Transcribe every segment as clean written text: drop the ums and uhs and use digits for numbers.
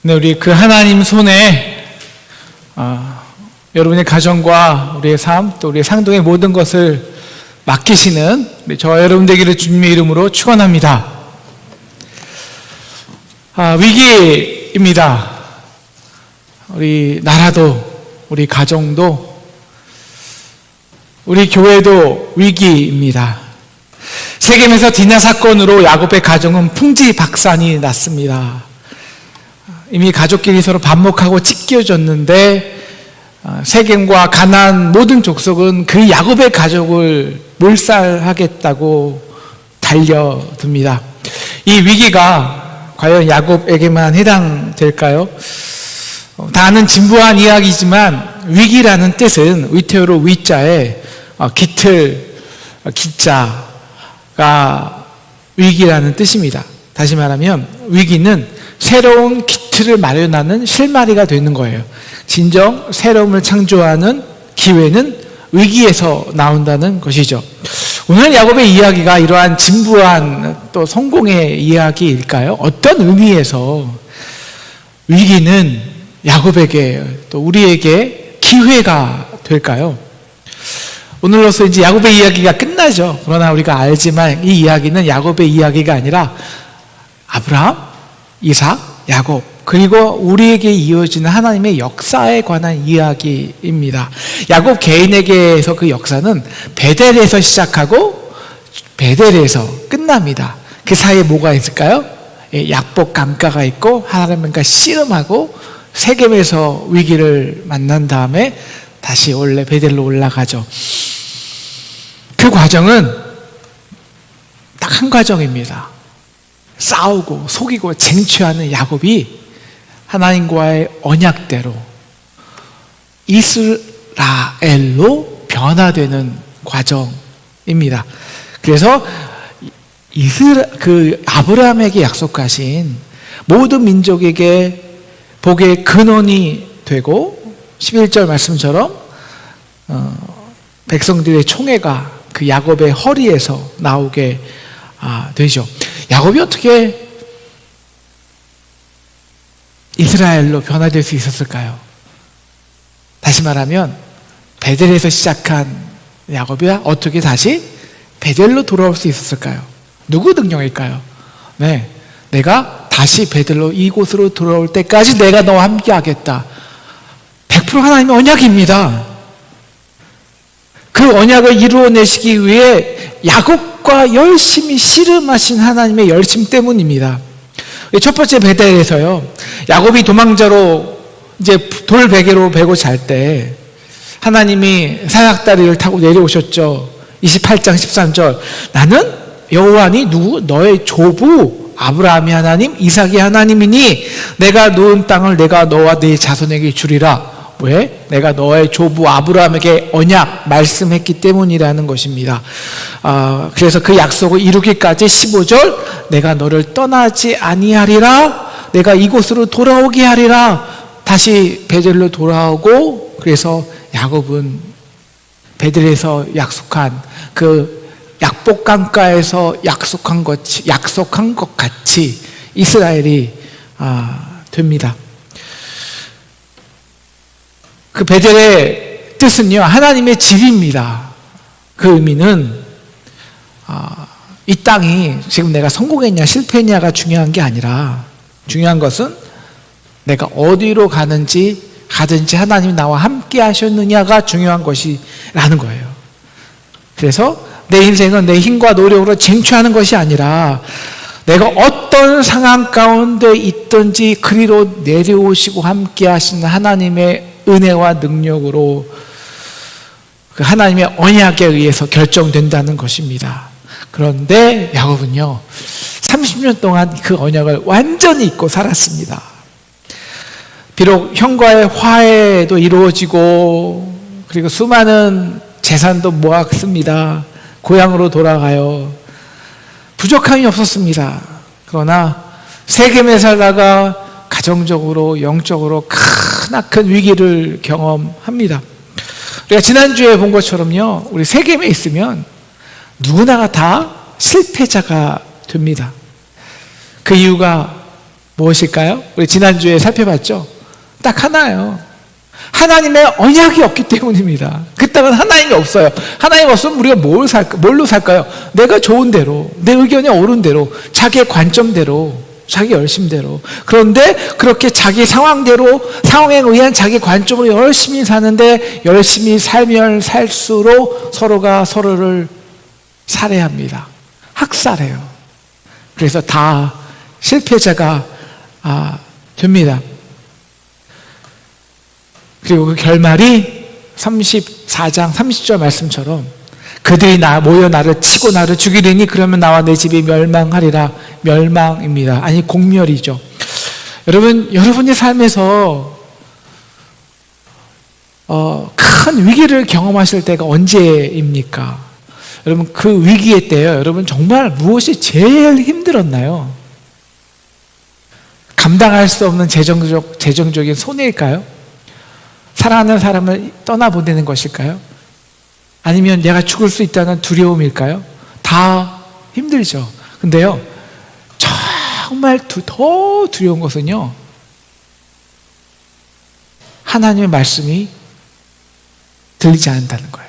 네, 우리 그 하나님 손에 여러분의 가정과 우리의 삶, 또 우리의 상동의 모든 것을 맡기시는 저와 여러분 되기를 주님의 이름으로 축원합니다. 위기입니다. 우리 나라도, 우리 가정도, 우리 교회도 위기입니다. 세겜에서 디나 사건으로 야곱의 가정은 풍지박산이 났습니다. 이미 가족끼리 서로 반목하고 찢겨졌는데 세겜과 가나안 모든 족속은 그 야곱의 가족을 몰살하겠다고 달려듭니다. 이 위기가 과연 야곱에게만 해당될까요? 다 아는 진부한 이야기지만 위기라는 뜻은 위태우로 위자에 깃틀, 기자가 위기라는 뜻입니다. 다시 말하면 위기는 새로운 기틀을 마련하는 실마리가 되는 거예요. 진정 새로움을 창조하는 기회는 위기에서 나온다는 것이죠. 오늘 야곱의 이야기가 이러한 진부한 또 성공의 이야기일까요? 어떤 의미에서 위기는 야곱에게 또 우리에게 기회가 될까요? 오늘로서 이제 야곱의 이야기가 끝나죠. 그러나 우리가 알지만 이 이야기는 야곱의 이야기가 아니라 아브라함, 이삭, 야곱 그리고 우리에게 이어지는 하나님의 역사에 관한 이야기입니다. 야곱 개인에게서 그 역사는 베델에서 시작하고 베델에서 끝납니다. 그 사이에 뭐가 있을까요? 약복 강가가 있고 하나님과 씨름하고 세겜에서 위기를 만난 다음에 다시 원래 베델로 올라가죠. 그 과정은 딱 한 과정입니다. 싸우고 속이고 쟁취하는 야곱이 하나님과의 언약대로 이스라엘로 변화되는 과정입니다. 그래서 아브라함에게 약속하신 모든 민족에게 복의 근원이 되고 11절 말씀처럼 백성들의 총회가 그 야곱의 허리에서 나오게 되죠. 야곱이 어떻게 이스라엘로 변화될 수 있었을까요? 다시 말하면 베델에서 시작한 야곱이 어떻게 다시 베델로 돌아올 수 있었을까요? 누구 능력일까요? 네, 내가 다시 베델로 이곳으로 돌아올 때까지 내가 너와 함께 하겠다. 100% 하나님의 언약입니다. 그 언약을 이루어내시기 위해 야곱과 열심히 씨름하신 하나님의 열심 때문입니다. 첫 번째 베델에서요, 야곱이 도망자로 이제 돌 베개로 베고 잘 때 하나님이 사약다리를 타고 내려오셨죠. 28장 13절 나는 여호와니 누구? 너의 조부 아브라함이 하나님, 이삭이 하나님이니 내가 놓은 땅을 내가 너와 네 자손에게 주리라. 왜? 내가 너의 조부 아브라함에게 언약 말씀했기 때문이라는 것입니다. 그래서 그 약속을 이루기까지 15절 내가 너를 떠나지 아니하리라. 내가 이곳으로 돌아오게 하리라. 다시 베델로 돌아오고 그래서 야곱은 베델에서 약속한 그 약복강가에서 약속한 것 같이 이스라엘이 됩니다. 그 베델의 뜻은요, 하나님의 집입니다. 그 의미는 이 땅이 지금 내가 성공했냐 실패했냐가 중요한 게 아니라 중요한 것은 내가 어디로 가든지 하나님이 나와 함께 하셨느냐가 중요한 것이라는 거예요. 그래서 내 인생은 내 힘과 노력으로 쟁취하는 것이 아니라 내가 어떤 상황 가운데 있든지 그리로 내려오시고 함께 하시는 하나님의 은혜와 능력으로 그 하나님의 언약에 의해서 결정된다는 것입니다. 그런데 야곱은요 30년 동안 그 언약을 완전히 잊고 살았습니다. 비록 형과의 화해도 이루어지고 그리고 수많은 재산도 모았습니다. 고향으로 돌아가요. 부족함이 없었습니다. 그러나 세겜에 살다가 가정적으로 영적으로 크나큰 위기를 경험합니다. 우리가 지난주에 본 것처럼요, 우리 세겜에 있으면 누구나가 다 실패자가 됩니다. 그 이유가 무엇일까요? 우리 지난주에 살펴봤죠? 딱 하나예요. 하나님의 언약이 없기 때문입니다. 그 땅은 하나님이 없어요. 하나님 없으면 우리가 뭘로 살까요? 내가 좋은 대로, 내 의견이 옳은 대로, 자기의 관점대로, 자기 열심대로. 그런데 그렇게 자기 상황대로, 상황에 의한 자기 관점으로 열심히 사는데, 열심히 살면 살수록 서로가 서로를 살해합니다. 학살해요. 그래서 다 실패자가 됩니다. 그리고 그 결말이 34장 30절 말씀처럼 그들이 모여 나를 치고 나를 죽이리니 그러면 나와 내 집이 멸망하리라. 멸망입니다. 아니 공멸이죠. 여러분의 삶에서 큰 위기를 경험하실 때가 언제입니까? 여러분 그 위기의 때요. 여러분 정말 무엇이 제일 힘들었나요? 감당할 수 없는 재정적인 손해일까요? 사랑하는 사람을 떠나보내는 것일까요? 아니면 내가 죽을 수 있다는 두려움일까요? 다 힘들죠. 근데요, 정말 더 두려운 것은요, 하나님의 말씀이 들리지 않는다는 거예요.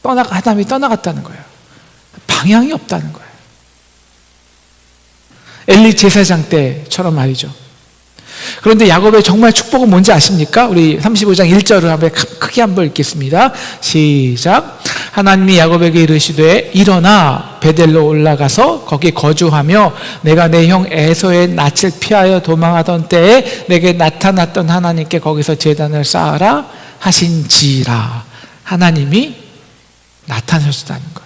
하나님이 떠나갔다는 거예요. 방향이 없다는 거예요. 엘리 제사장 때처럼 말이죠. 그런데 야곱의 정말 축복은 뭔지 아십니까? 우리 35장 1절을 한번 크게 한번 읽겠습니다. 시작. 하나님이 야곱에게 이르시되 일어나 베델로 올라가서 거기 거주하며 내가 내 형 에서의 낯을 피하여 도망하던 때에 내게 나타났던 하나님께 거기서 제단을 쌓아라 하신지라. 하나님이 나타나셨다는 것.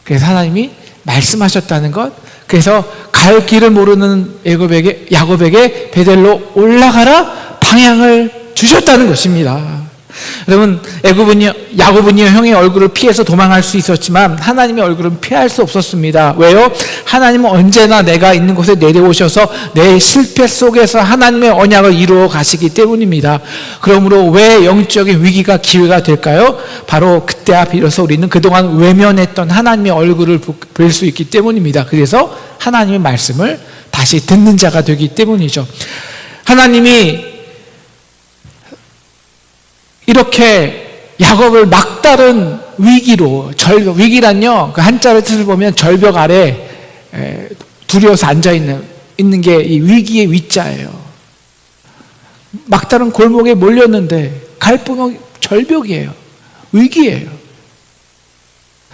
그래서 하나님이 말씀하셨다는 것. 그래서 갈 길을 모르는 야곱에게 베델로 올라가라 방향을 주셨다는 것입니다. 여러분, 야곱은요 형의 얼굴을 피해서 도망할 수 있었지만 하나님의 얼굴은 피할 수 없었습니다. 왜요? 하나님은 언제나 내가 있는 곳에 내려오셔서 내 실패 속에서 하나님의 언약을 이루어 가시기 때문입니다. 그러므로 왜 영적인 위기가 기회가 될까요? 바로 그때야 비로소 우리는 그동안 외면했던 하나님의 얼굴을 볼 수 있기 때문입니다. 그래서 하나님의 말씀을 다시 듣는 자가 되기 때문이죠. 하나님이 이렇게 야곱을 막다른 위기로, 위기란요, 그 한자의 뜻을 보면 절벽 아래 두려워서 앉아있는 게 이 위기의 위자예요. 막다른 골목에 몰렸는데 갈등은 절벽이에요. 위기예요.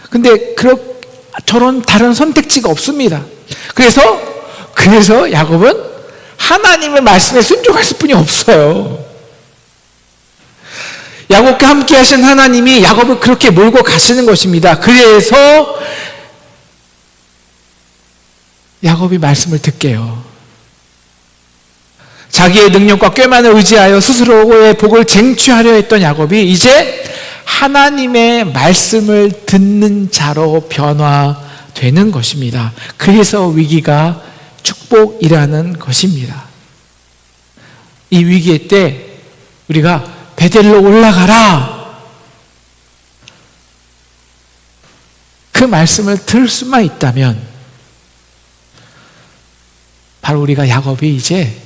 근데 저런 다른 선택지가 없습니다. 그래서 야곱은 하나님의 말씀에 순종할 뿐이 없어요. 야곱과 함께 하신 하나님이 야곱을 그렇게 몰고 가시는 것입니다. 그래서 야곱이 말씀을 듣게요. 자기의 능력과 꾀만을 의지하여 스스로의 복을 쟁취하려 했던 야곱이 이제 하나님의 말씀을 듣는 자로 변화되는 것입니다. 그래서 위기가 축복이라는 것입니다. 이 위기의 때 우리가 베델로 올라가라, 그 말씀을 들을 수만 있다면 바로 우리가 야곱이 이제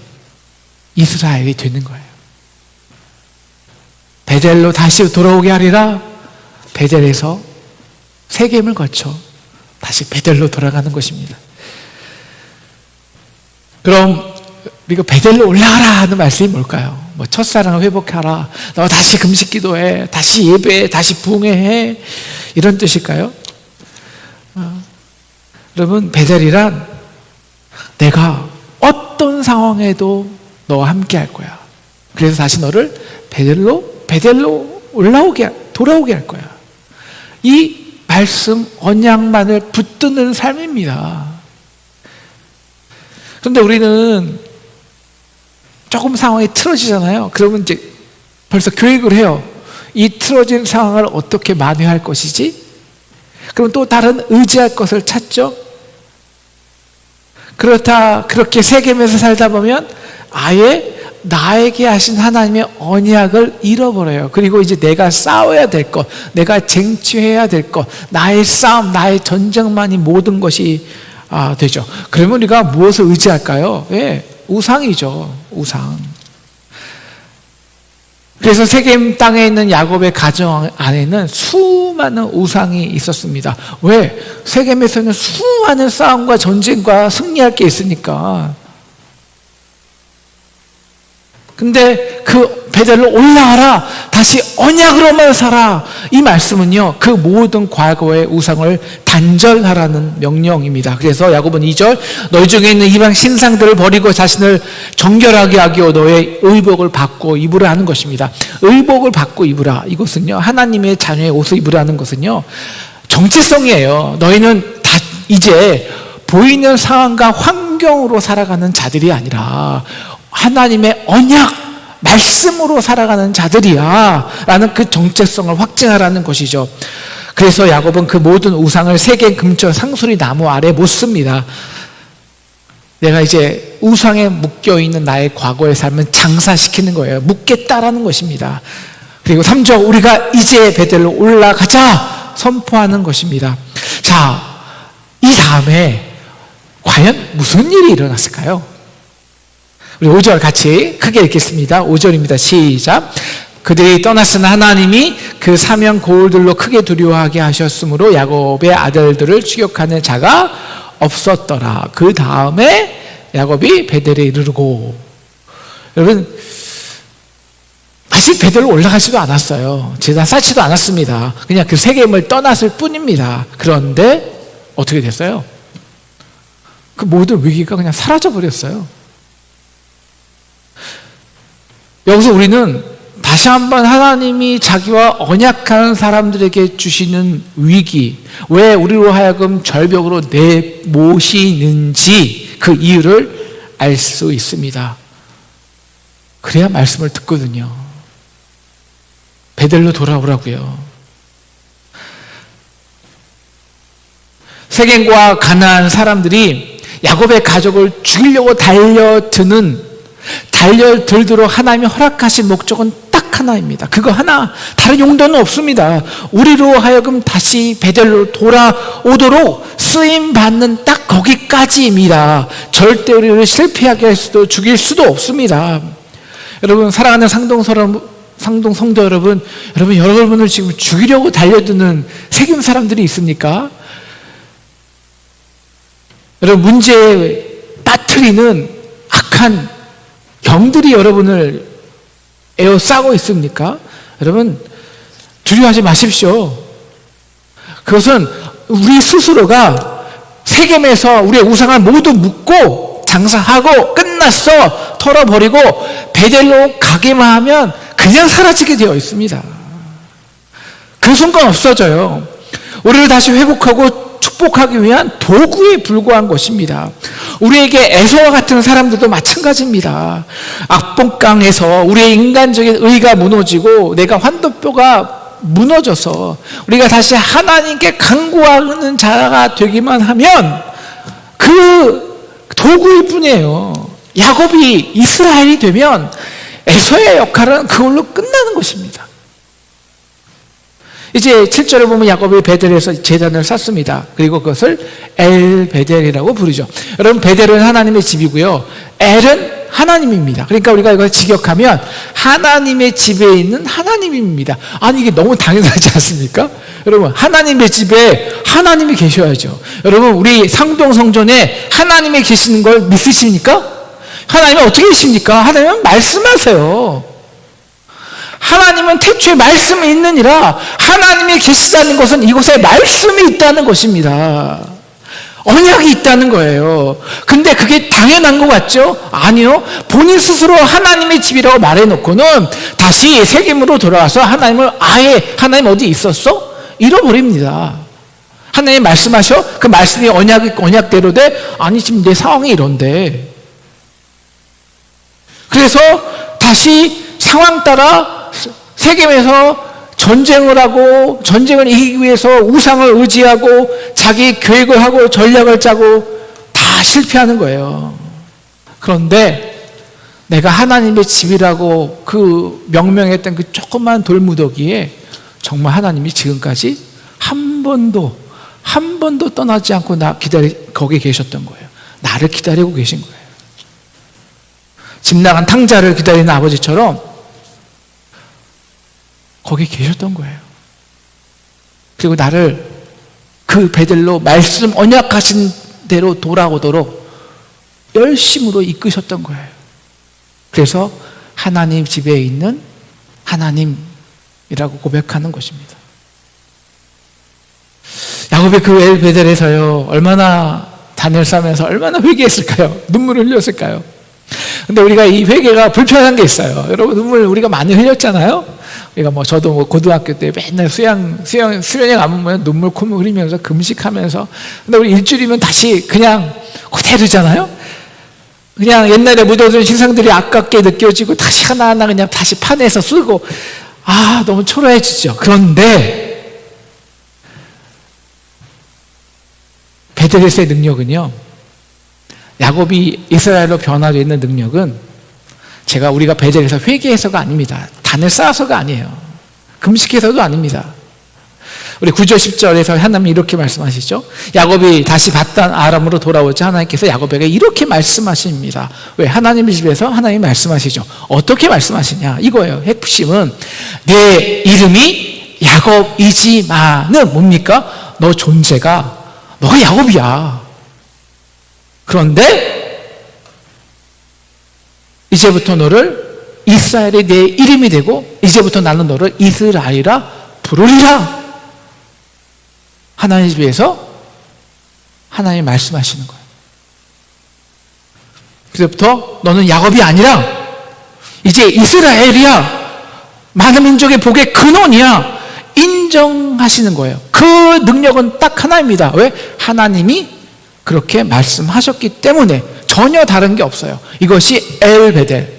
이스라엘이 되는 거예요. 베델로 다시 돌아오게 하리라. 베델에서 세겜을 거쳐 다시 베델로 돌아가는 것입니다. 그럼 우리가 베델로 올라가라 하는 말씀이 뭘까요? 첫사랑을 회복하라, 너 다시 금식 기도해, 다시 예배해, 다시 부흥해, 이런 뜻일까요? 여러분, 베델이란 내가 어떤 상황에도 너와 함께 할 거야. 그래서 다시 너를 베델로 돌아오게 할 거야. 이 말씀 언약만을 붙드는 삶입니다. 그런데 우리는 조금 상황이 틀어지잖아요. 그러면 이제 벌써 계획을 해요. 이 틀어진 상황을 어떻게 만회할 것이지? 그럼 또 다른 의지할 것을 찾죠. 그렇게 세겜에서 살다 보면 아예 나에게 하신 하나님의 언약을 잃어버려요. 그리고 이제 내가 싸워야 될 것, 내가 쟁취해야 될 것, 나의 싸움, 나의 전쟁만이 모든 것이 되죠. 그러면 우리가 무엇을 의지할까요? 예, 우상이죠. 우상. 그래서 세겜 땅에 있는 야곱의 가정 안에는 수많은 우상이 있었습니다. 왜? 세겜에서는 수많은 싸움과 전쟁과 승리할 게 있으니까. 근데 그 베델로 올라와라, 다시 언약으로만 살아, 이 말씀은요 그 모든 과거의 우상을 단절하라는 명령입니다. 그래서 야곱은 2절, 너희 중에 있는 이방 신상들을 버리고 자신을 정결하게 하기로 너의 의복을 받고 입으라 하는 것입니다. 의복을 받고 입으라, 이것은요 하나님의 자녀의 옷을 입으라 하는 것은요 정체성이에요. 너희는 다 이제 보이는 상황과 환경으로 살아가는 자들이 아니라 하나님의 언약, 말씀으로 살아가는 자들이야 라는 그 정체성을 확증하라는 것이죠. 그래서 야곱은 그 모든 우상을 세겜 근처 상수리 나무 아래 못 씁니다. 내가 이제 우상에 묶여있는 나의 과거의 삶은 장사시키는 거예요. 묻겠다라는 것입니다. 그리고 3절, 우리가 이제 베델로 올라가자 선포하는 것입니다. 자, 이 다음에 과연 무슨 일이 일어났을까요? 우리 5절 같이 크게 읽겠습니다. 5절입니다. 시작. 그들이 떠났으나 하나님이 그 사면 고울들로 크게 두려워하게 하셨으므로 야곱의 아들들을 추격하는 자가 없었더라. 그 다음에 야곱이 베델에 이르르고, 여러분 아직 베델로 올라가지도 않았어요. 제단 쌓지도 않았습니다. 그냥 그 세겜을 떠났을 뿐입니다. 그런데 어떻게 됐어요? 그 모든 위기가 그냥 사라져 버렸어요. 여기서 우리는 다시 한번 하나님이 자기와 언약하는 사람들에게 주시는 위기, 왜 우리로 하여금 절벽으로 내모시는지 그 이유를 알 수 있습니다. 그래야 말씀을 듣거든요. 베델로 돌아오라고요. 세겜과 가나안 사람들이 야곱의 가족을 죽이려고 달려들도록 하나님이 허락하신 목적은 딱 하나입니다. 그거 하나, 다른 용도는 없습니다. 우리로 하여금 다시 베델로 돌아오도록 쓰임받는 딱 거기까지입니다. 절대 우리를 실패하게 할 수도, 죽일 수도 없습니다. 여러분, 사랑하는 상동 성도 여러분, 여러분을 지금 죽이려고 달려드는 세겜 사람들이 있습니까? 여러분, 문제에 빠뜨리는 악한 영들이 여러분을 에워싸고 있습니까? 여러분, 두려워하지 마십시오. 그것은 우리 스스로가 세겜에서 우리의 우상을 모두 묶고 장사하고 끝났어, 털어버리고 베델로 가기만 하면 그냥 사라지게 되어 있습니다. 그 순간 없어져요. 우리를 다시 회복하고 축복하기 위한 도구에 불과한 것입니다. 우리에게 에서와 같은 사람들도 마찬가지입니다. 악봉강에서 우리의 인간적인 의가 무너지고 내가 환도뼈가 무너져서 우리가 다시 하나님께 간구하는 자가 되기만 하면 그 도구일 뿐이에요. 야곱이 이스라엘이 되면 에서의 역할은 그걸로 끝나는 것입니다. 이제 7절에 보면 야곱이 베델에서 제단을 쌓습니다. 그리고 그것을 엘 베델이라고 부르죠. 여러분, 베델은 하나님의 집이고요, 엘은 하나님입니다. 그러니까 우리가 이걸 직역하면 하나님의 집에 있는 하나님입니다. 아니, 이게 너무 당연하지 않습니까? 여러분, 하나님의 집에 하나님이 계셔야죠. 여러분, 우리 상동 성전에 하나님이 계시는 걸 믿으십니까? 하나님은 어떻게 계십니까? 하나님은 말씀하세요. 하나님은 태초에 말씀이 있느니라. 하나님이 계시다는 것은 이곳에 말씀이 있다는 것입니다. 언약이 있다는 거예요. 근데 그게 당연한 것 같죠? 아니요. 본인 스스로 하나님의 집이라고 말해놓고는 다시 세겜으로 돌아와서 하나님 어디 있었어? 잃어버립니다. 하나님 말씀하셔? 그 말씀이 언약대로 돼? 아니, 지금 내 상황이 이런데. 그래서 다시 상황 따라 세겜에서 전쟁을 하고, 전쟁을 이기기 위해서 우상을 의지하고 자기 계획을 하고 전략을 짜고 다 실패하는 거예요. 그런데 내가 하나님의 집이라고 그 명명했던 그 조그만 돌무더기에 정말 하나님이 지금까지 한 한 번도 떠나지 않고 거기 계셨던 거예요. 나를 기다리고 계신 거예요. 집 나간 탕자를 기다리는 아버지처럼 거기 계셨던 거예요. 그리고 나를 그 베델로 말씀 언약하신 대로 돌아오도록 열심으로 이끄셨던 거예요. 그래서 하나님 집에 있는 하나님이라고 고백하는 것입니다. 야곱이 그 엘 베델에서요, 얼마나 단을 싸면서 얼마나 회개했을까요? 눈물을 흘렸을까요? 근데 우리가 이 회개가 불편한 게 있어요. 여러분, 눈물 우리가 많이 흘렸잖아요? 우리가 저도 고등학교 때 맨날 수련회 가면 눈물 콧물 흘리면서 금식하면서. 근데 우리 일주일이면 다시 그냥 그대로잖아요? 그냥 옛날에 묻어둔 신상들이 아깝게 느껴지고 다시 하나하나 그냥 다시 파내서 쓰고, 너무 초라해지죠. 그런데 베델에서의 능력은요, 야곱이 이스라엘로 변화되어 있는 능력은 우리가 베델에서 회개해서가 아닙니다. 단을 쌓아서가 아니에요. 금식해서도 아닙니다. 우리 9절 10절에서 하나님이 이렇게 말씀하시죠. 야곱이 다시 밧단 아람으로 돌아오자 하나님께서 야곱에게 이렇게 말씀하십니다. 왜? 하나님의 집에서 하나님이 말씀하시죠. 어떻게 말씀하시냐, 이거예요. 핵심은 내 이름이 야곱이지만은 뭡니까? 너 존재가, 너가 야곱이야. 그런데 이제부터 너를 이스라엘이 내 이름이 되고 이제부터 나는 너를 이스라엘이라 부르리라. 하나님 집에서 하나님이 말씀하시는 거예요. 그때부터 너는 야곱이 아니라 이제 이스라엘이야. 많은 민족의 복의 근원이야. 인정하시는 거예요. 그 능력은 딱 하나입니다. 왜? 하나님이 그렇게 말씀하셨기 때문에 전혀 다른 게 없어요. 이것이 엘 베델,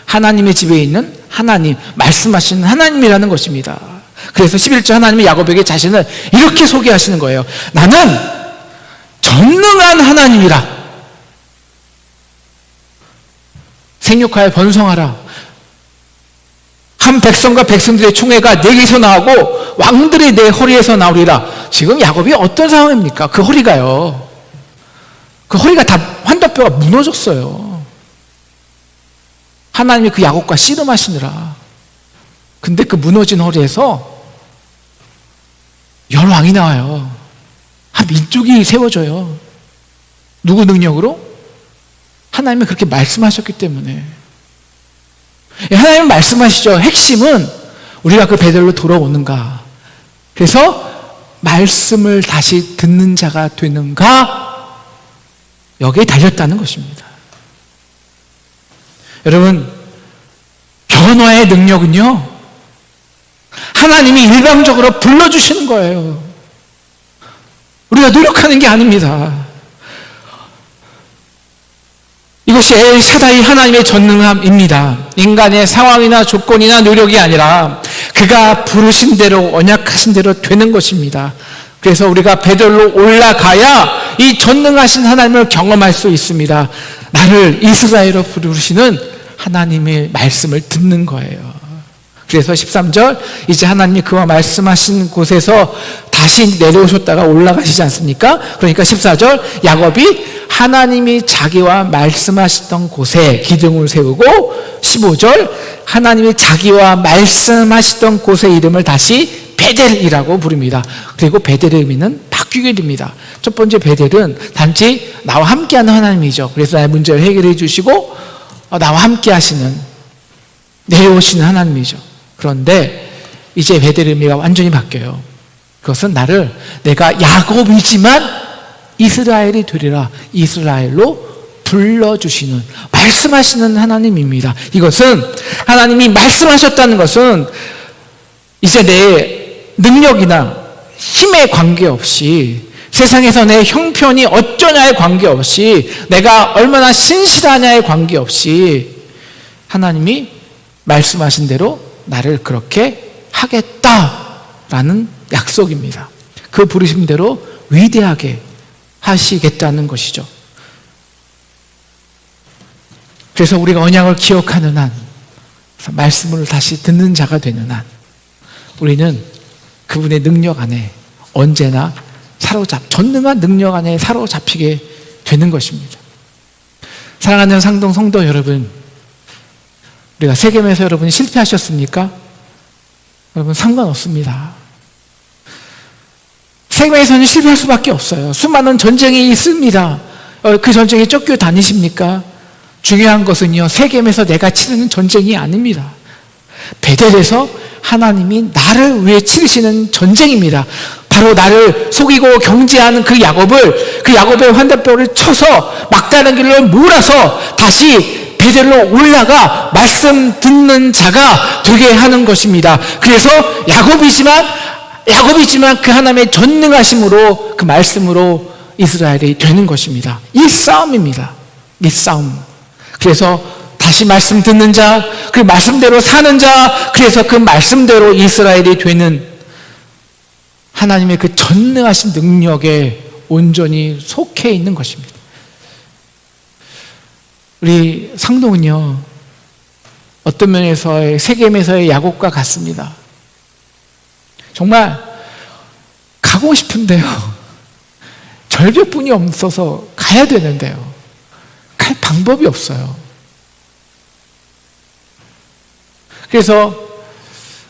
하나님의 집에 있는 하나님, 말씀하시는 하나님이라는 것입니다. 그래서 11절 하나님이 야곱에게 자신을 이렇게 소개하시는 거예요. 나는 전능한 하나님이라. 생육하여 번성하라. 한 백성과 백성들의 총회가 내게서 나오고 왕들이 내 허리에서 나오리라. 지금 야곱이 어떤 상황입니까? 그 허리가요, 그 허리가 다 환도뼈가 무너졌어요. 하나님이 그 야곱과 씨름하시느라. 근데 그 무너진 허리에서 열왕이 나와요. 한 민족이 세워져요. 누구 능력으로? 하나님이 그렇게 말씀하셨기 때문에. 하나님은 말씀하시죠. 핵심은 우리가 그 베델로 돌아오는가, 그래서 말씀을 다시 듣는 자가 되는가, 여기에 달렸다는 것입니다. 여러분, 변화의 능력은요, 하나님이 일방적으로 불러주시는 거예요. 우리가 노력하는 게 아닙니다. 이것이 엘 샤다이 하나님의 전능함입니다. 인간의 상황이나 조건이나 노력이 아니라 그가 부르신 대로, 언약하신 대로 되는 것입니다. 그래서 우리가 베델로 올라가야 이 전능하신 하나님을 경험할 수 있습니다. 나를 이스라엘로 부르시는 하나님의 말씀을 듣는 거예요. 그래서 13절, 이제 하나님이 그와 말씀하신 곳에서 다시 내려오셨다가 올라가시지 않습니까? 그러니까 14절, 야곱이 하나님이 자기와 말씀하시던 곳에 기둥을 세우고, 15절, 하나님이 자기와 말씀하시던 곳의 이름을 다시 베델이라고 부릅니다. 그리고 베델의 의미는 바뀌게 됩니다. 첫 번째 베델은 단지 나와 함께하는 하나님이죠. 그래서 나의 문제를 해결해 주시고 나와 함께하시는, 내려오시는 하나님이죠. 그런데 이제 베델의 의미가 완전히 바뀌어요. 그것은 내가 야곱이지만 이스라엘이 되리라, 이스라엘로 불러주시는, 말씀하시는 하나님입니다. 이것은 하나님이 말씀하셨다는 것은 이제 내 능력이나 힘에 관계없이, 세상에서 내 형편이 어쩌냐에 관계없이, 내가 얼마나 신실하냐에 관계없이 하나님이 말씀하신 대로 나를 그렇게 하겠다라는 약속입니다. 그 부르심대로 위대하게 하시겠다는 것이죠. 그래서 우리가 언약을 기억하는 한, 말씀을 다시 듣는 자가 되는 한, 우리는 그분의 능력 안에 언제나 전능한 능력 안에 사로잡히게 되는 것입니다. 사랑하는 상동 성도 여러분, 우리가 세겜에서 여러분이 실패하셨습니까? 여러분 상관없습니다. 세겜에서는 실패할 수밖에 없어요. 수많은 전쟁이 있습니다. 그 전쟁에 쫓겨 다니십니까? 중요한 것은요, 세겜에서 내가 치르는 전쟁이 아닙니다. 베델에서 하나님이 나를 위해 치르시는 전쟁입니다. 바로 나를 속이고 경제하는 그 야곱의 환단뼈를 쳐서 막다른 길로 몰아서 다시 베델로 올라가 말씀 듣는 자가 되게 하는 것입니다. 그래서 야곱이지만 그 하나님의 전능하심으로 그 말씀으로 이스라엘이 되는 것입니다. 이 싸움입니다. 이 싸움. 그래서 다시 말씀 듣는 자, 그 말씀대로 사는 자, 그래서 그 말씀대로 이스라엘이 되는 하나님의 그 전능하신 능력에 온전히 속해 있는 것입니다. 우리 상동은요, 어떤 면에서의 세겜에서의 야곱과 같습니다. 정말 가고 싶은데요, 절벽뿐이 없어서 가야 되는데요, 갈 방법이 없어요. 그래서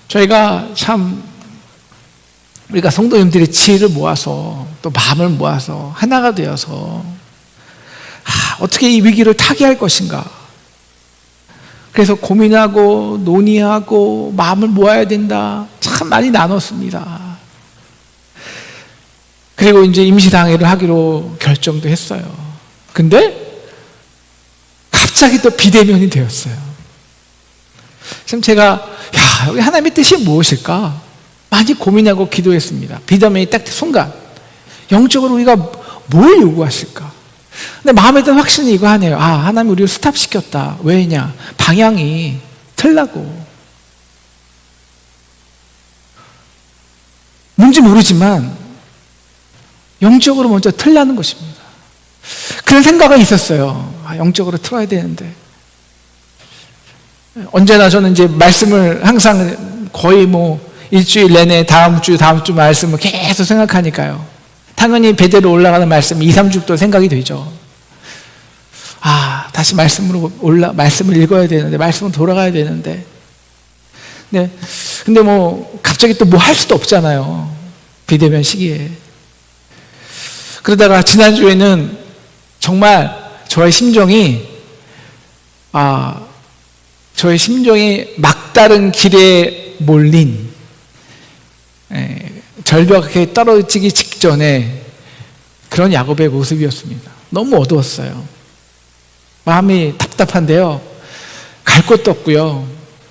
저희가 우리가 성도님들의 지혜를 모아서 또 마음을 모아서 하나가 되어서 어떻게 이 위기를 타개할 것인가, 그래서 고민하고 논의하고 마음을 모아야 된다, 참 많이 나눴습니다. 그리고 이제 임시당회를 하기로 결정도 했어요. 근데 갑자기 또 비대면이 되었어요. 지금 제가 여기 하나님의 뜻이 무엇일까 많이 고민하고 기도했습니다. 비대면이 딱 순간 영적으로 우리가 뭘 요구하실까. 근데 마음에 든 확신이 이거 하네요. 하나님 우리를 스탑시켰다. 왜냐? 방향이 틀라고. 뭔지 모르지만 영적으로 먼저 틀라는 것입니다. 그런 생각은 있었어요. 영적으로 틀어야 되는데. 언제나 저는 이제 말씀을 항상 거의 일주일 내내 다음 주 말씀을 계속 생각하니까요. 당연히 베델로 올라가는 말씀이 2-3주 생각이 되죠. 다시 말씀을 읽어야 되는데, 말씀으로 돌아가야 되는데. 네. 근데 갑자기 또 할 수도 없잖아요. 비대면 시기에. 그러다가 지난주에는 정말 저의 심정이 막다른 길에 몰린 절벽에 떨어지기 직전에 그런 야곱의 모습이었습니다. 너무 어두웠어요. 마음이 답답한데요, 갈 곳도 없고요,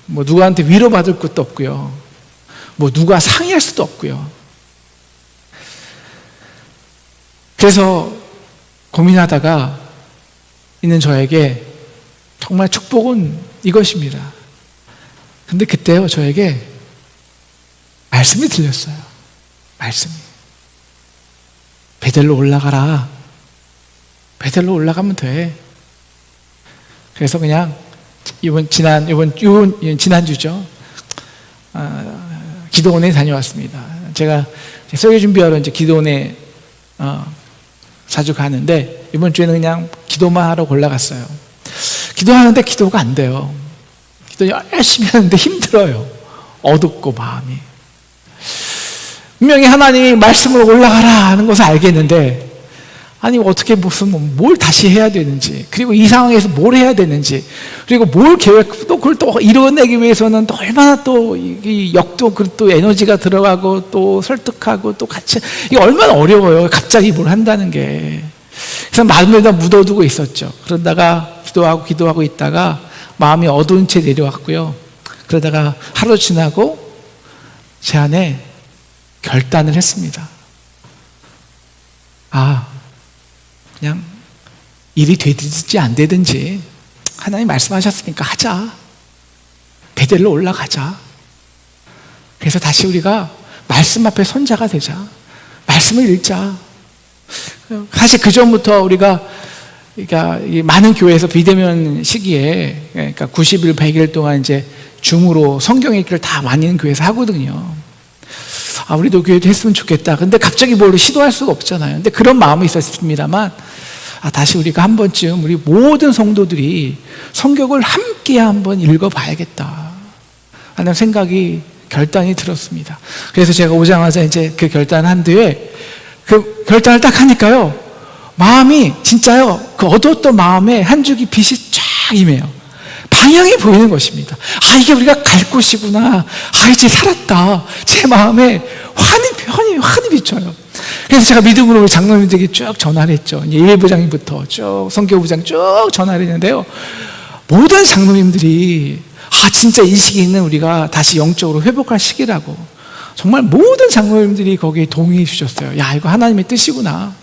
누구한테 위로받을 것도 없고요, 누가 상의할 수도 없고요. 그래서 고민하다가 있는 저에게 정말 축복은 이것입니다. 근데 그때요, 저에게 말씀이 들렸어요. 말씀이. 베델로 올라가라. 베델로 올라가면 돼. 그래서 그냥 지난주죠. 기도원에 다녀왔습니다. 제가 설교 준비하러 이제 기도원에 자주 가는데, 이번 주에는 그냥 기도만 하러 올라갔어요. 기도하는데 기도가 안 돼요. 기도 열심히 하는데 힘들어요. 어둡고 마음이. 분명히 하나님이 말씀으로 올라가라 하는 것을 알겠는데, 어떻게 뭘 다시 해야 되는지, 그리고 이 상황에서 뭘 해야 되는지, 그리고 뭘 그걸 또 이뤄내기 위해서는 또 얼마나 또 역도 또 에너지가 들어가고 또 설득하고 또 같이, 이게 얼마나 어려워요. 갑자기 뭘 한다는 게. 그래서 마음을 다 묻어두고 있었죠. 그러다가 기도하고 있다가 마음이 어두운 채 내려왔고요. 그러다가 하루 지나고 제 안에 결단을 했습니다. 그냥 일이 되든지 안 되든지 하나님 말씀하셨으니까 하자. 베델로 올라가자. 그래서 다시 우리가 말씀 앞에 선자가 되자. 말씀을 읽자. 사실 그 전부터 우리가 이 많은 교회에서 비대면 시기에, 그러니까 90일, 100일 동안 이제 줌으로 성경 읽기를 다 많은 교회에서 하거든요. 우리도 교회도 했으면 좋겠다. 근데 갑자기 뭘 시도할 수가 없잖아요. 근데 그런 마음이 있었습니다만, 다시 우리가 한 번쯤 우리 모든 성도들이 성경을 함께 한번 읽어봐야겠다 하는 생각이 결단이 들었습니다. 그래서 제가 오자마자 이제 그 결단한 뒤에 그 결단을 딱 하니까요, 마음이 진짜요, 그 어두웠던 마음에 한 줄기 빛이 쫙 임해요. 방향이 보이는 것입니다. 이게 우리가 갈 곳이구나. 이제 살았다. 제 마음에 환히 비쳐요. 그래서 제가 믿음으로 우리 장로님들에게 쭉 전화를 했죠. 이제 1부장님부터 쭉 선교부장 쭉 전화를 했는데요, 모든 장로님들이 진짜 이 시기는 우리가 다시 영적으로 회복할 시기라고, 정말 모든 장로님들이 거기에 동의해 주셨어요. 이거 하나님의 뜻이구나.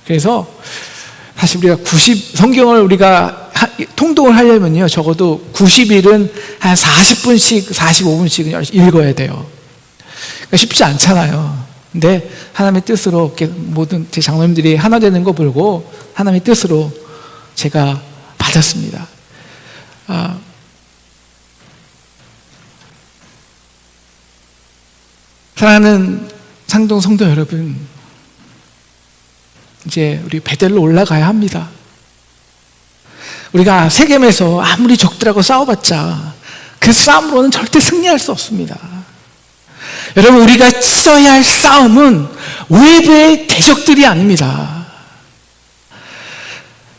그래서 사실 우리가 성경을 우리가 통독을 하려면요, 적어도 90일은 한 40분씩 45분씩 읽어야 돼요. 그러니까 쉽지 않잖아요. 근데 하나님의 뜻으로 이렇게 모든 제 장로님들이 하나 되는 거 보고 하나님의 뜻으로 제가 받았습니다. 사랑하는 상동 성도 여러분, 이제 우리 베델로 올라가야 합니다. 우리가 세겜에서 아무리 적들하고 싸워봤자 그 싸움으로는 절대 승리할 수 없습니다. 여러분, 우리가 치러야 할 싸움은 외부의 대적들이 아닙니다.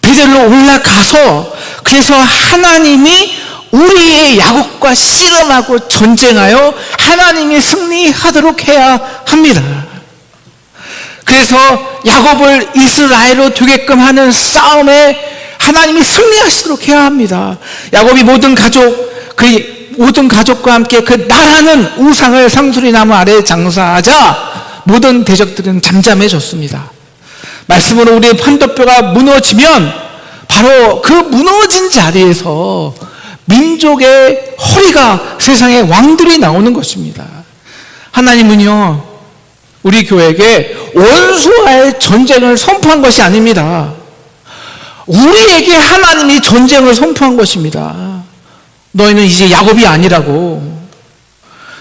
베델로 올라가서, 그래서 하나님이 우리의 야곱과 씨름하고 전쟁하여 하나님이 승리하도록 해야 합니다. 그래서 야곱을 이스라엘로 되게끔 하는 싸움에 하나님이 승리하시도록 해야 합니다. 야곱이 모든 가족과 함께 그 나라는 우상을 상수리나무 아래에 장사하자 모든 대적들은 잠잠해졌습니다. 말씀으로 우리의 판도뼈가 무너지면 바로 그 무너진 자리에서 민족의 허리가, 세상의 왕들이 나오는 것입니다. 하나님은요, 우리 교회에게 원수와의 전쟁을 선포한 것이 아닙니다. 우리에게 하나님이 전쟁을 선포한 것입니다. 너희는 이제 야곱이 아니라고,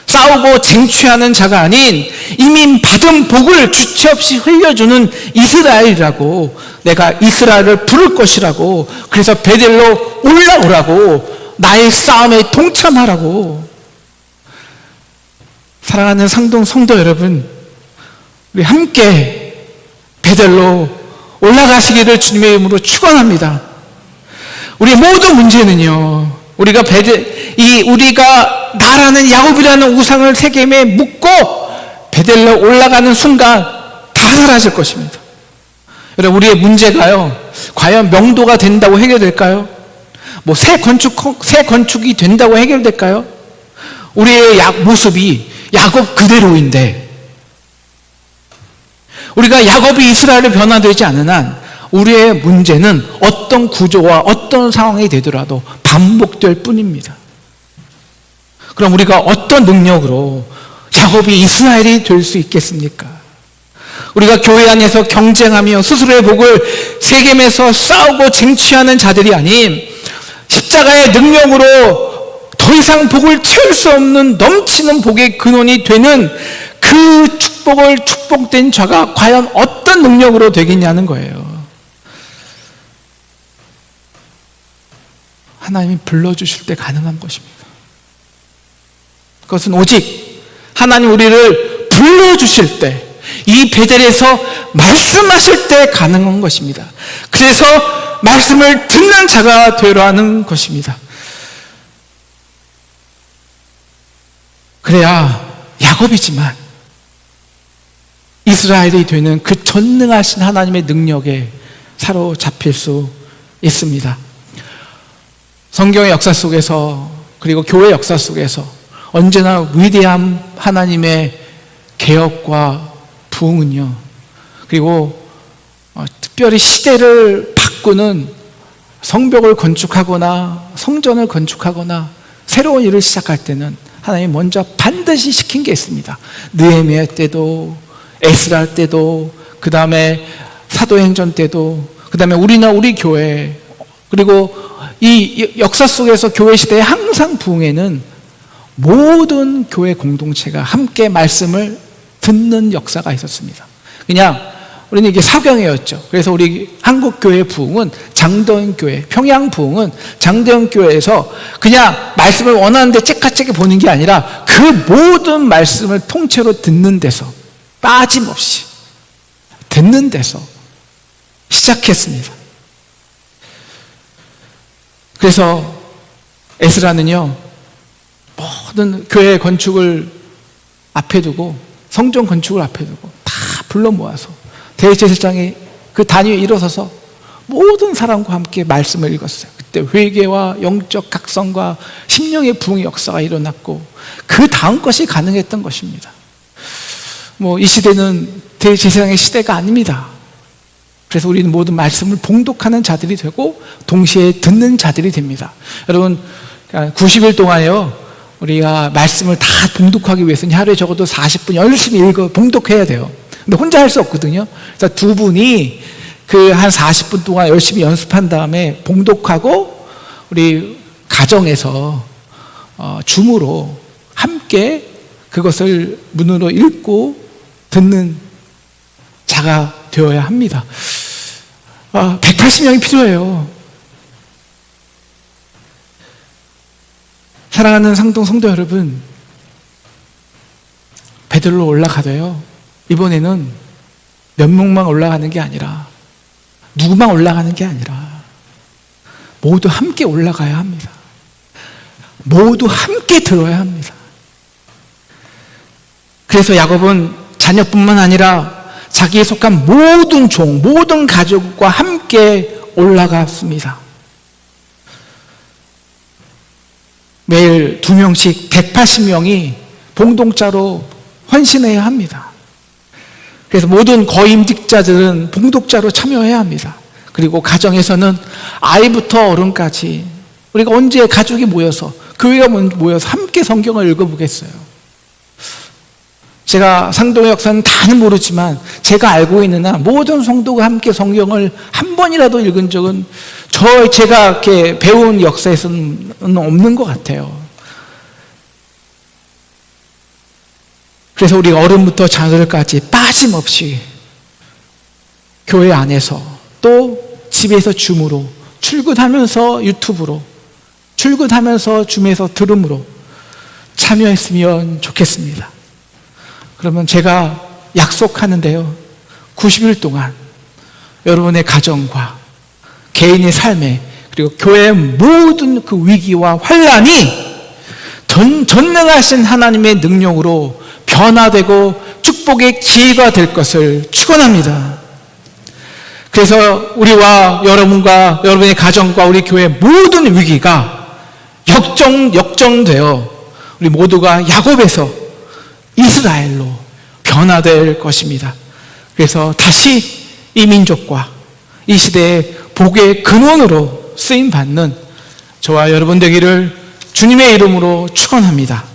싸우고 쟁취하는 자가 아닌 이미 받은 복을 주체 없이 흘려주는 이스라엘이라고, 내가 이스라엘을 부를 것이라고, 그래서 베델로 올라오라고, 나의 싸움에 동참하라고. 사랑하는 상동 성도 여러분, 우리 함께 베델로 올라가시기를 주님의 이름으로 축원합니다. 우리 모든 문제는요, 우리가 나라는 야곱이라는 우상을 세겜에 묻고 베델로 올라가는 순간 다 사라질 것입니다. 여러분, 우리의 문제가요, 과연 명도가 된다고 해결될까요? 새 건축이 된다고 해결될까요? 우리의 모습이 야곱 그대로인데, 우리가 야곱이 이스라엘을 변화되지 않은 한 우리의 문제는 어떤 구조와 어떤 상황이 되더라도 반복될 뿐입니다. 그럼 우리가 어떤 능력으로 야곱이 이스라엘이 될 수 있겠습니까? 우리가 교회 안에서 경쟁하며 스스로의 복을 세겜에서 싸우고 쟁취하는 자들이 아닌 십자가의 능력으로 더 이상 복을 채울 수 없는 넘치는 복의 근원이 되는 그 축복을 축복된 자가 과연 어떤 능력으로 되겠냐는 거예요. 하나님이 불러주실 때 가능한 것입니다. 그것은 오직 하나님 우리를 불러주실 때, 이 베델에서 말씀하실 때 가능한 것입니다. 그래서 말씀을 듣는 자가 되려 하는 것입니다. 그래야 야곱이지만 이스라엘이 되는 그 전능하신 하나님의 능력에 사로잡힐 수 있습니다. 성경의 역사 속에서, 그리고 교회 역사 속에서 언제나 위대한 하나님의 개혁과 부흥은요, 그리고 특별히 시대를 바꾸는 성벽을 건축하거나 성전을 건축하거나 새로운 일을 시작할 때는 하나님이 먼저 반드시 시킨 게 있습니다. 느헤미야 때도, 에스라 때도, 그 다음에 사도행전 때도, 그 다음에 우리 교회, 그리고 이 역사 속에서 교회 시대에 항상 부흥에는 모든 교회 공동체가 함께 말씀을 듣는 역사가 있었습니다. 그냥 우리는 이게 사경회였죠. 그래서 우리 한국교회 부흥은 장도연 교회, 평양 부흥은 장도연 교회에서 그냥 말씀을 원하는데 째까째게 보는 게 아니라 그 모든 말씀을 통째로 듣는 데서 빠짐없이 듣는 데서 시작했습니다. 그래서 에스라는요, 모든 교회 건축을 앞에 두고, 성전 건축을 앞에 두고 다 불러 모아서 대제사장이 그 단위에 일어서서 모든 사람과 함께 말씀을 읽었어요. 그때 회개와 영적 각성과 심령의 부흥의 역사가 일어났고, 그 다음 것이 가능했던 것입니다. 이 시대는 대제사장의 시대가 아닙니다. 그래서 우리는 모든 말씀을 봉독하는 자들이 되고 동시에 듣는 자들이 됩니다. 여러분, 90일 동안요, 우리가 말씀을 다 봉독하기 위해서는 하루에 적어도 40분 열심히 봉독해야 돼요. 근데 혼자 할 수 없거든요. 그래서 두 분이 그 한 40분 동안 열심히 연습한 다음에 봉독하고 우리 가정에서 줌으로 함께 그것을 문으로 읽고 듣는 자가 되어야 합니다. 180명이 필요해요. 사랑하는 상동 성도 여러분, 베들로 올라가도요, 이번에는 몇 명만 올라가는 게 아니라, 누구만 올라가는 게 아니라 모두 함께 올라가야 합니다. 모두 함께 들어야 합니다. 그래서 야곱은 자녀뿐만 아니라 자기에 속한 모든 종, 모든 가족과 함께 올라갔습니다. 매일 2명씩 180명이 봉독자로 헌신해야 합니다. 그래서 모든 거임직자들은 봉독자로 참여해야 합니다. 그리고 가정에서는 아이부터 어른까지 우리가 언제 가족이 모여서, 교회가 모여서 함께 성경을 읽어보겠어요. 제가 상동의 역사는 다는 모르지만 제가 알고 있는 한 모든 성도가 함께 성경을 한 번이라도 읽은 적은 제가 이렇게 배운 역사에서는 없는 것 같아요. 그래서 우리 어른부터 자녀들까지 빠짐없이 교회 안에서 또 집에서 줌으로, 출근하면서 유튜브로, 출근하면서 줌에서 들음으로 참여했으면 좋겠습니다. 그러면 제가 약속하는데요, 90일 동안 여러분의 가정과 개인의 삶에, 그리고 교회의 모든 그 위기와 환란이 전능하신 하나님의 능력으로 변화되고 축복의 기회가 될 것을 축원합니다. 그래서 우리와 여러분과 여러분의 가정과 우리 교회의 모든 위기가 역정되어 우리 모두가 야곱에서 이스라엘로 변화될 것입니다. 그래서 다시 이 민족과 이 시대의 복의 근원으로 쓰임받는 저와 여러분 되기를 주님의 이름으로 축원합니다.